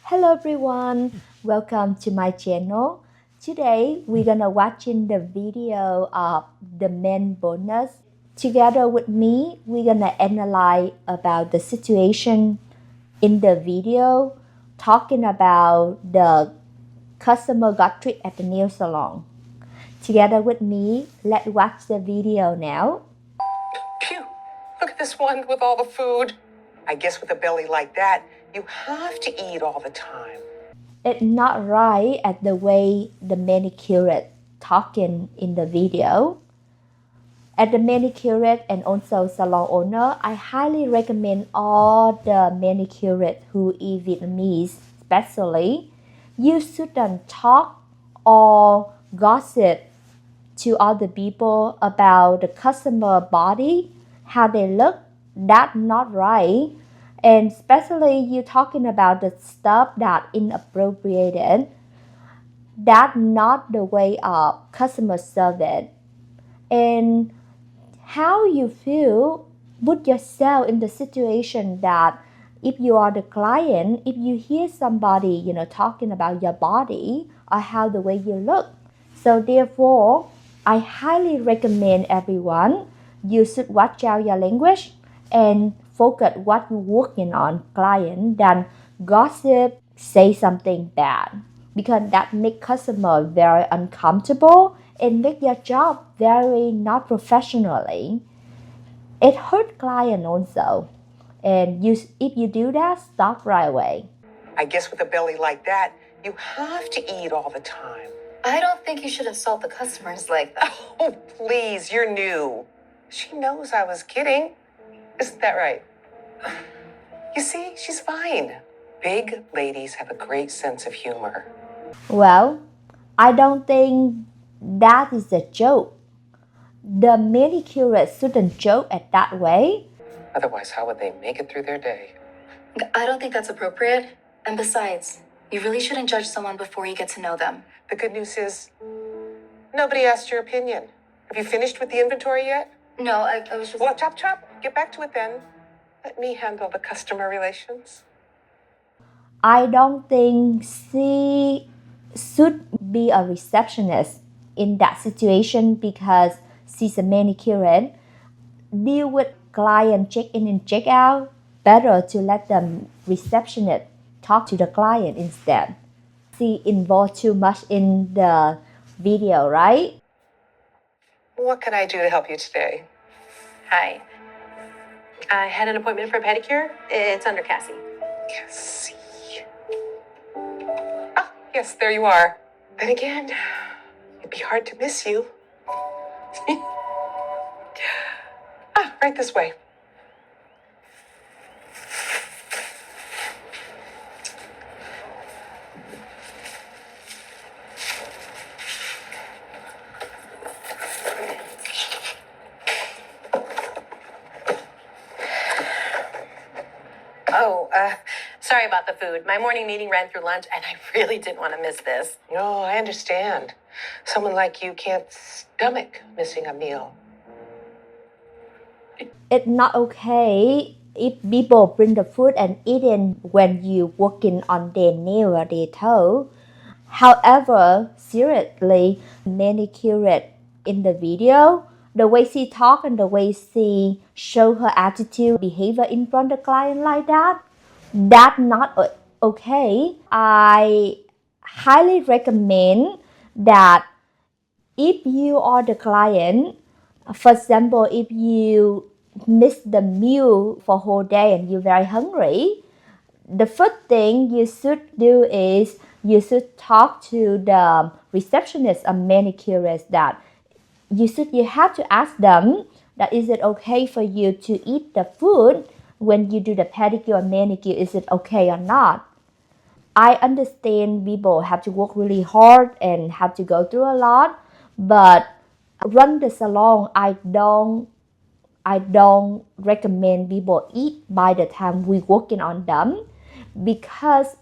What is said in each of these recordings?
Hello everyone, welcome to my channel. Today we're gonna watching the video of the men bonus. Together with me, we're gonna analyze about the situation in the video, talking about the customer got tricked at the nail salon. Together with me, let's watch the video now. Phew, look at this one with all the food. I guess with a belly like that, you have to eat all the time. It's not right at the way the manicurist talking in the video. As the manicurist and also salon owner, I highly recommend all the manicurists who eat Vietnamese, especially, you shouldn't talk or gossip to other people about the customer body, how they look. That's not right. And especially you talking about the stuff that inappropriate. That's not the way of customer service. And how you feel, put yourself in the situation that if you are the client, if you hear somebody talking about your body or how the way you look. So therefore, I highly recommend everyone, you should watch out your language and focus what you're working on client than gossip, say something bad, because that make customer very uncomfortable and make your job very not professionally. It hurt client also. And if you do that, stop right away. I guess with a belly like that, you have to eat all the time. I don't think you should insult the customers like that. Oh, please, you're new. She knows I was kidding. Isn't that right? You see, she's fine. Big ladies have a great sense of humor. Well, I don't think that is a joke. The manicurist shouldn't joke at that way. Otherwise, how would they make it through their day? I don't think that's appropriate. And besides, you really shouldn't judge someone before you get to know them. The good news is, nobody asked your opinion. Have you finished with the inventory yet? No, I was just... Well, chop, chop. Get back to it then. Let me handle the customer relations. I don't think she should be a receptionist in that situation because she's a manicurist. Deal with client check in and check out. Better to let the receptionist talk to the client instead. She involved too much in the video, right? What can I do to help you today? Hi. I had an appointment for a pedicure. It's under Cassie. Cassie. Ah, yes, there you are. Then again, it'd be hard to miss you. Right this way. Sorry about the food. My morning meeting ran through lunch, and I really didn't want to miss this. No, I understand. Someone like you can't stomach missing a meal. It's not okay if people bring the food and eat it when you working on their nail or their toe. However, seriously, manicurist in the video, the way she talk and the way she show her attitude, behavior in front of the client like that, that's not okay. I highly recommend that if you are the client, for example, if you miss the meal for a whole day and you're very hungry, the first thing you should do is you should talk to the receptionist or manicurist that you have to ask them that is it okay for you to eat the food when you do the pedicure or manicure, is it okay or not? I understand people have to work really hard and have to go through a lot, but run the salon, I don't recommend people eat by the time we working on them because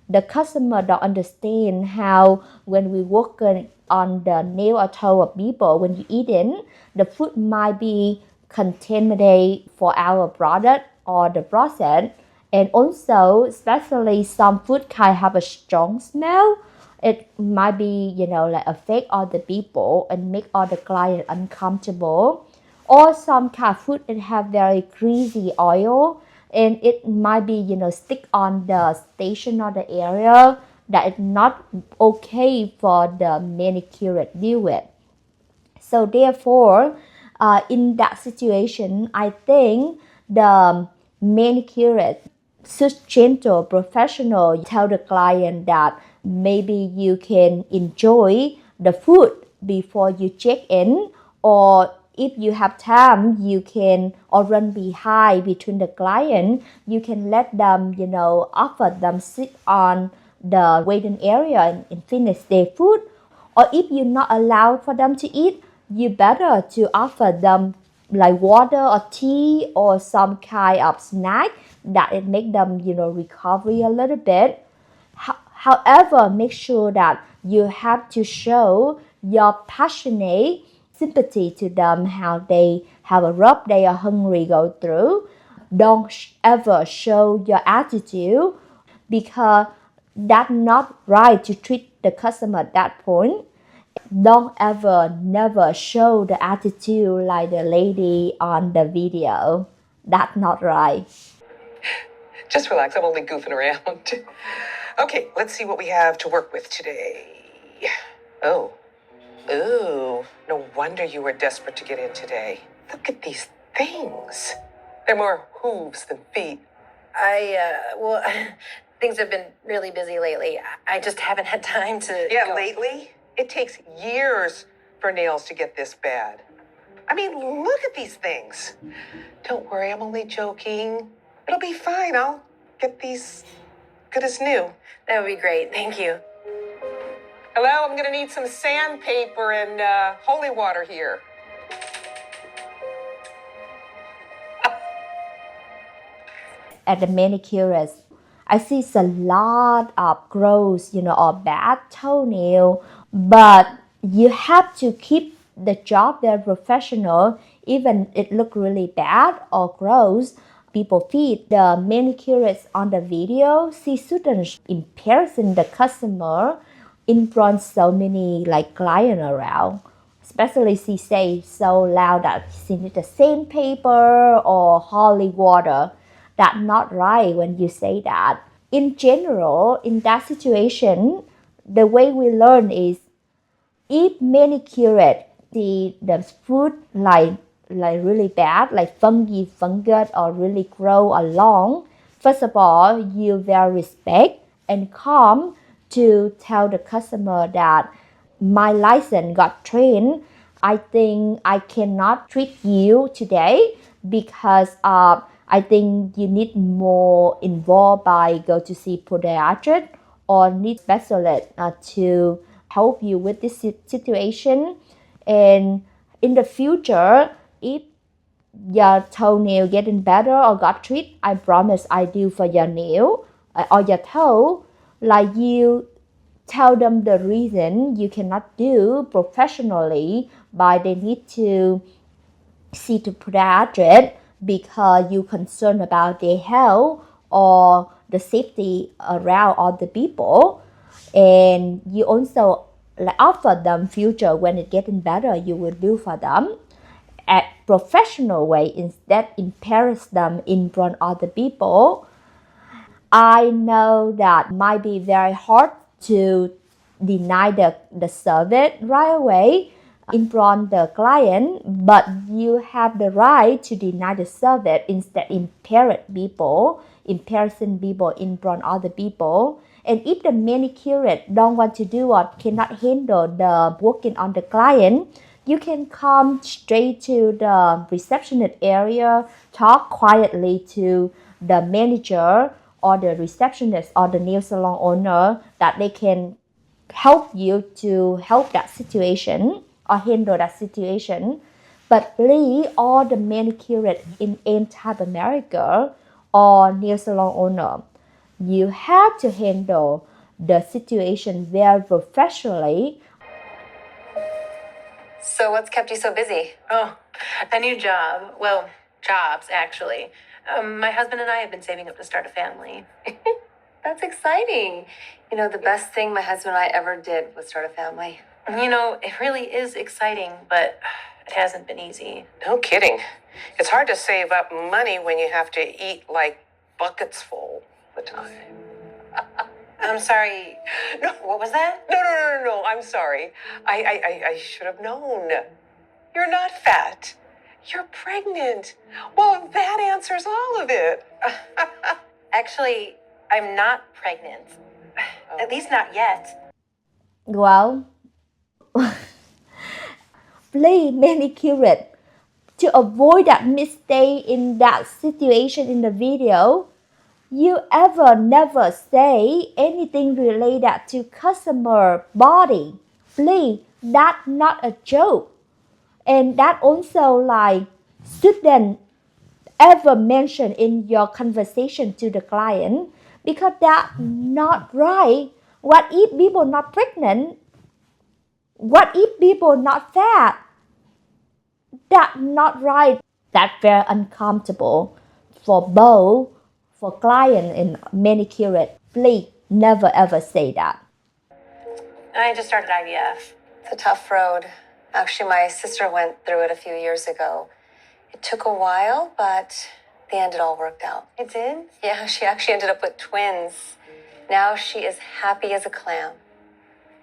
the customer don't understand how when we working on the nail or toe of people, when you eat in, the food might be contaminated for our product or the process, And also, especially some food kind have a strong smell. It might be, like affect other people and make other client uncomfortable. Or some kind of food it have very greasy oil and it might be, stick on the station or the area that is not okay for the manicurist deal with. So therefore, in that situation, I think the manicurist should gentle, professional, tell the client that maybe you can enjoy the food before you check in, or if you have time, you can or run behind between the client. You can let them, offer them sit on the waiting area and finish their food. Or if you're not allowed for them to eat, you better to offer them like water or tea or some kind of snack that it make them, recover a little bit. However, make sure that you have to show your passionate sympathy to them, how they have a rough day or hungry go through. Don't ever show your attitude because that's not right to treat the customer at that point. Don't ever, never show the attitude like the lady on the video. That's not right. Just relax, I'm only goofing around. Okay, let's see what we have to work with today. Oh. Ooh, no wonder you were desperate to get in today. Look at these things. They're more hooves than feet. Well, things have been really busy lately. I just haven't had time to. Yeah, go. lately, it takes years for nails to get this bad. I mean, look at these things. Don't worry, I'm only joking. It'll be fine. I'll get these good as new. That would be great. Thank you. Hello, I'm gonna need some sandpaper and holy water here. At the manicurist, I see a lot of gross, or bad toenail, but you have to keep the job very professional, even it look really bad or gross. People feed the manicurist on the video, she shouldn't embarrassing the customer in front so many like client around. Especially she say so loud that she need the sandpaper or holy water. That's not right when you say that. In general, in that situation, the way we learn is if manicurist see the food like really bad, like fungus or really grow along, first of all, you very respect and calm to tell the customer that my license got trained. I think I cannot treat you today because I think you need more involved by go to see podiatrist or need specialist to help you with this situation. And in the future, if your toenail getting better or got treated, I promise I do for your nail or your toe. Like you tell them the reason you cannot do professionally by they need to see to podiatrist because you concerned about their health or the safety around other people. And you also like offer them future when it getting better you will do for them at professional way instead embarrass them in front of other people. I know that might be very hard to deny the service right away in front of the client, but you have the right to deny the service instead embarrassing people in front of other people. And if the manicurist don't want to do or cannot handle the working on the client, you can come straight to the receptionist area, talk quietly to the manager or the receptionist or the nail salon owner that they can help you to help that situation or handle that situation. But please, all the manicurists in entire America or nail salon owner, you have to handle the situation very professionally. So, what's kept you so busy? Oh, a new job. Well, jobs, actually. My husband and I have been saving up to start a family. That's exciting. You know, the best thing my husband and I ever did was start a family. You know, it really is exciting, but it hasn't been easy. No kidding. It's hard to save up money when you have to eat like buckets full all the time. I'm sorry. No. What was that? No. I'm sorry. I should have known. You're not fat. You're pregnant. Well, that answers all of it. Actually, I'm not pregnant. At least not yet. Well, please, manicurist, to avoid that mistake in that situation in the video, you ever never say anything related to customer body. Please, that's not a joke. And that also like shouldn't ever mention in your conversation to the client because that's not right. What if people not pregnant? What if people not fat? That's not right. That's very uncomfortable for both, for client and manicurist. Please never ever say that. I just started IVF. It's a tough road. Actually, my sister went through it a few years ago. It took a while, but in the end, it all worked out. It did? Yeah, she actually ended up with twins. Now she is happy as a clam.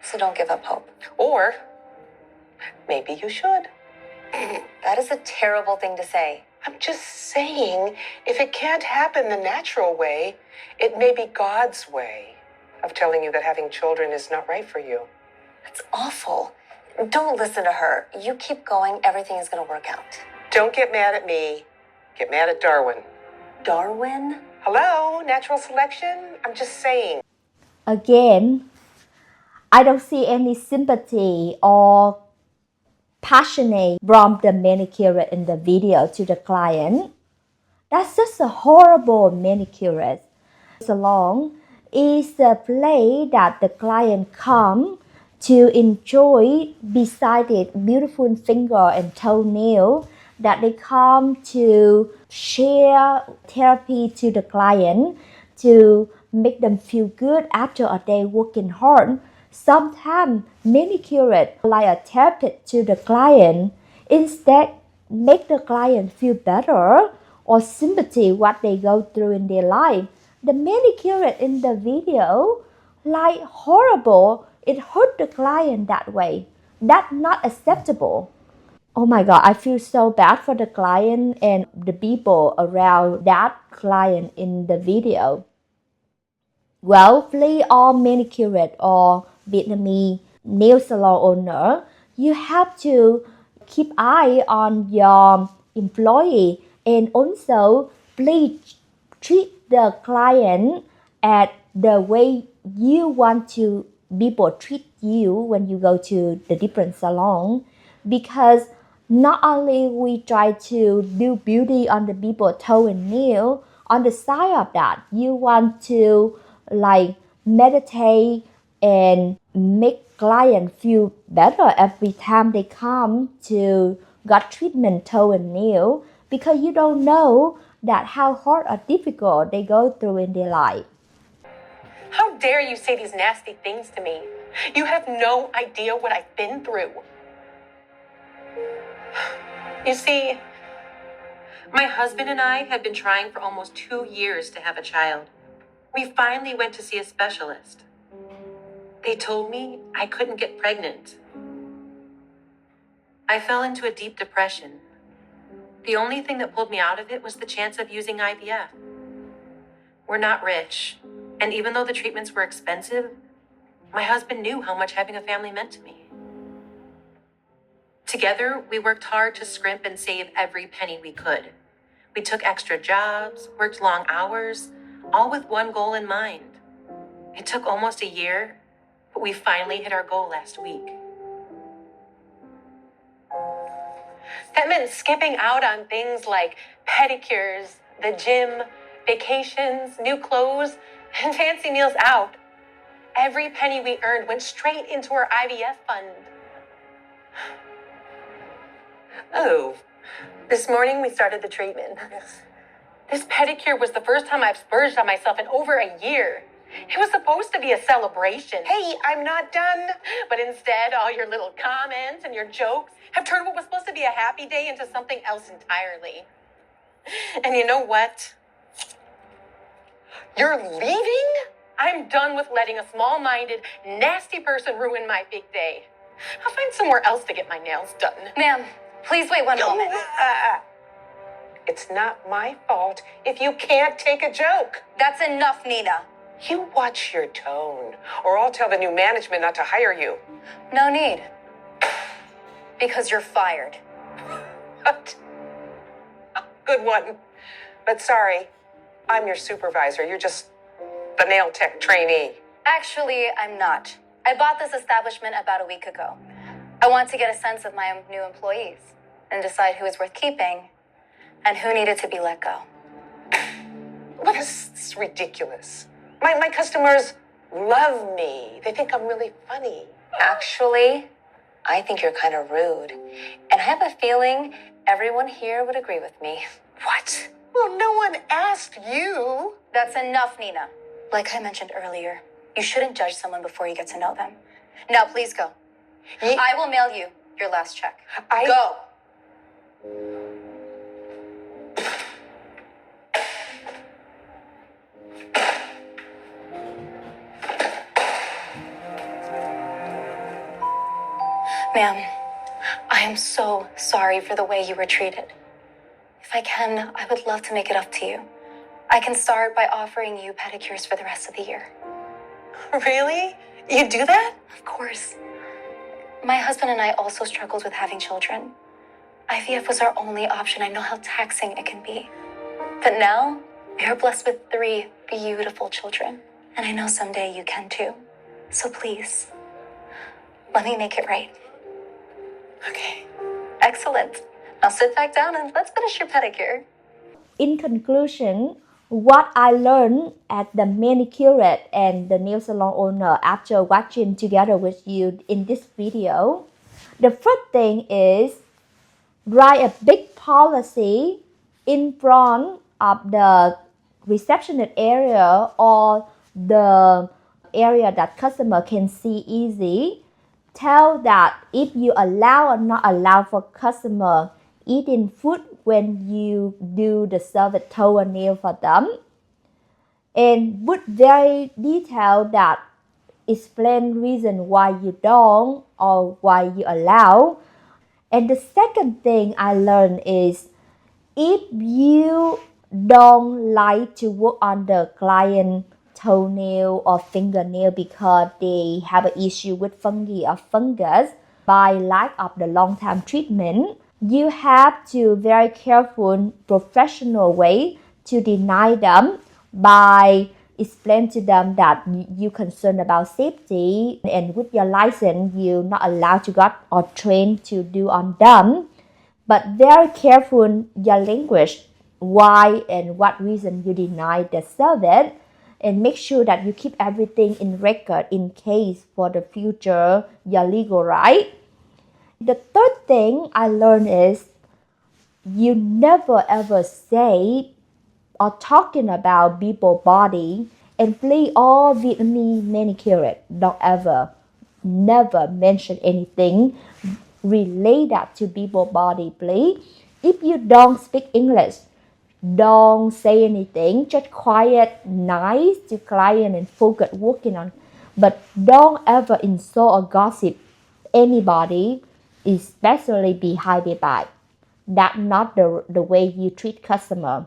So don't give up hope. Or maybe you should. That is a terrible thing to say. I'm just saying, if it can't happen the natural way, it may be God's way of telling you that having children is not right for you. That's awful. Don't listen to her. You keep going, everything is going to work out. Don't get mad at me. Get mad at Darwin. Darwin? Hello, natural selection? I'm just saying. Again, I don't see any sympathy or passionate from the manicurist in the video to the client. That's just a horrible manicurist. Salon is a place that the client come to enjoy beside it beautiful finger and toenail, that they come to share therapy to the client to make them feel good after a day working hard. Sometimes manicurists like a therapist to the client, instead make the client feel better or sympathy what they go through in their life. The manicurist in the video like horrible. It hurt the client that way. That's not acceptable. Oh my God, I feel so bad for the client and the people around that client in the video. Well, please, all manicurist or Vietnamese nail salon owner, you have to keep eye on your employee and also please treat the client at the way you want to people treat you when you go to the different salon, because not only we try to do beauty on the people toe and nail, on the side of that you want to like meditate and make client feel better every time they come to got treatment toe and nail, because you don't know that how hard or difficult they go through in their life. How dare you say these nasty things to me? You have no idea what I've been through. You see, my husband and I have been trying for almost 2 years to have a child. We finally went to see a specialist. They told me I couldn't get pregnant. I fell into a deep depression. The only thing that pulled me out of it was the chance of using IVF. We're not rich, and even though the treatments were expensive, my husband knew how much having a family meant to me. Together, we worked hard to scrimp and save every penny we could. We took extra jobs, worked long hours, all with one goal in mind. It took almost a year, but we finally hit our goal last week. That meant skipping out on things like pedicures, the gym, vacations, new clothes, and fancy meals out. Every penny we earned went straight into our IVF fund. Oh, this morning we started the treatment. This pedicure was the first time I've splurged on myself in over a year. It was supposed to be a celebration. Hey, I'm not done. But instead, all your little comments and your jokes have turned what was supposed to be a happy day into something else entirely. And you know what? You're leaving? I'm done with letting a small-minded, nasty person ruin my big day. I'll find somewhere else to get my nails done. Ma'am, please wait one moment. It's not my fault if you can't take a joke. That's enough, Nina. You watch your tone, or I'll tell the new management not to hire you. No need. Because you're fired. What? Good one. But sorry, I'm your supervisor. You're just the nail tech trainee. Actually, I'm not. I bought this establishment about a week ago. I want to get a sense of my new employees and decide who is worth keeping and who needed to be let go. What is this ridiculous? My customers love me. They think I'm really funny. Actually, I think you're kind of rude. And I have a feeling everyone here would agree with me. What? Well, no one asked you. That's enough, Nina. Like I mentioned earlier, you shouldn't judge someone before you get to know them. Now, please go. I will mail you your last check. Go. Ma'am, I am so sorry for the way you were treated. If I can, I would love to make it up to you. I can start by offering you pedicures for the rest of the year. Really? You do that? Of course. My husband and I also struggled with having children. IVF was our only option. I know how taxing it can be. But now, we are blessed with 3 beautiful children. And I know someday you can too. So please, let me make it right. Okay. Excellent. Now sit back down and let's finish your pedicure. In conclusion, what I learned at the manicurist and the nail salon owner after watching together with you in this video, the first thing is write a big policy in front of the receptionist area or the area that customer can see easy. Tell that if you allow or not allow for customer eating food when you do the service toenail for them, and put very detailed that explain reason why you don't or why you allow. And the second thing I learned is if you don't like to work on the client toenail or fingernail because they have an issue with fungi or fungus by lack of the long-term treatment, you have to very careful professional way to deny them by explain to them that you concerned about safety and with your license you're not allowed to got or trained to do on them, but very careful your language why and what reason you deny the service, and make sure that you keep everything in record in case for the future your legal right. The third thing I learned is you never ever say or talking about people body, and please all Vietnamese manicurists don't ever never mention anything related to people body, please. If you don't speak English, don't say anything, just quiet, nice to client and focus working on. But don't ever insult or gossip anybody, especially behind their back. That's not the way you treat customer.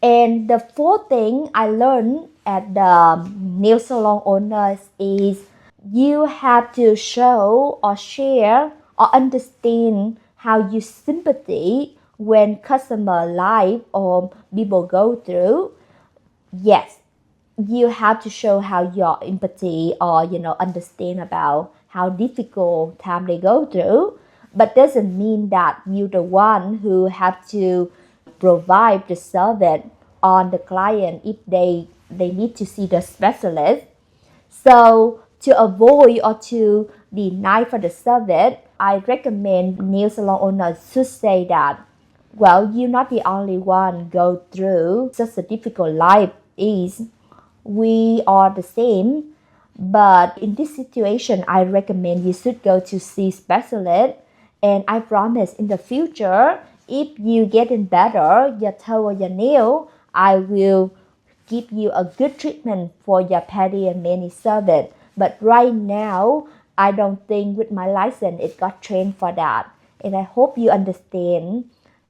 And the fourth thing I learned at the nail salon owners is you have to show or share or understand how you sympathy when customer life or people go through. Yes, you have to show how your empathy or understand about how difficult time they go through, but doesn't mean that you're the one who have to provide the service on the client if they need to see the specialist. So to avoid or to deny for the service, I recommend nail salon owners should say that Well, you're not the only one go through such a difficult life is. We are the same, but in this situation, I recommend you should go to see specialist. And I promise in the future, if you getting better, your toe or your nail, I will give you a good treatment for your pedi and mani service. But right now, I don't think with my license it got trained for that. And I hope you understand.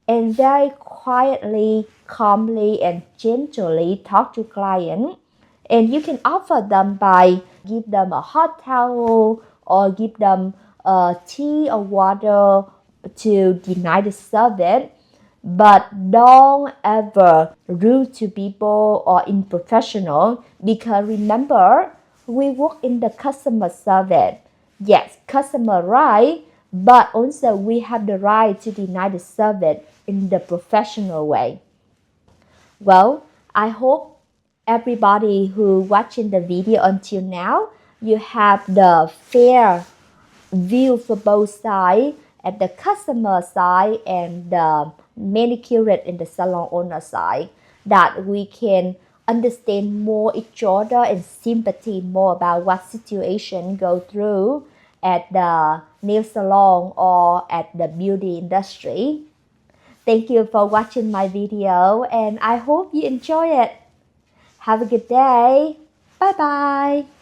And very quietly, calmly, and gently talk to client. And you can offer them by give them a hot towel or give them tea or water to deny the service, but don't ever rude to people or unprofessional, because remember, we work in the customer service. Yes, customer right, but also we have the right to deny the service in the professional way. Well, I hope everybody who watching the video until now, you have the fair view for both sides, at the customer side and the manicurist and the salon owner side, that we can understand more each other and sympathy more about what situation go through at the nail salon or at the beauty industry. Thank you for watching my video and I hope you enjoy it. Have a good day. Bye bye.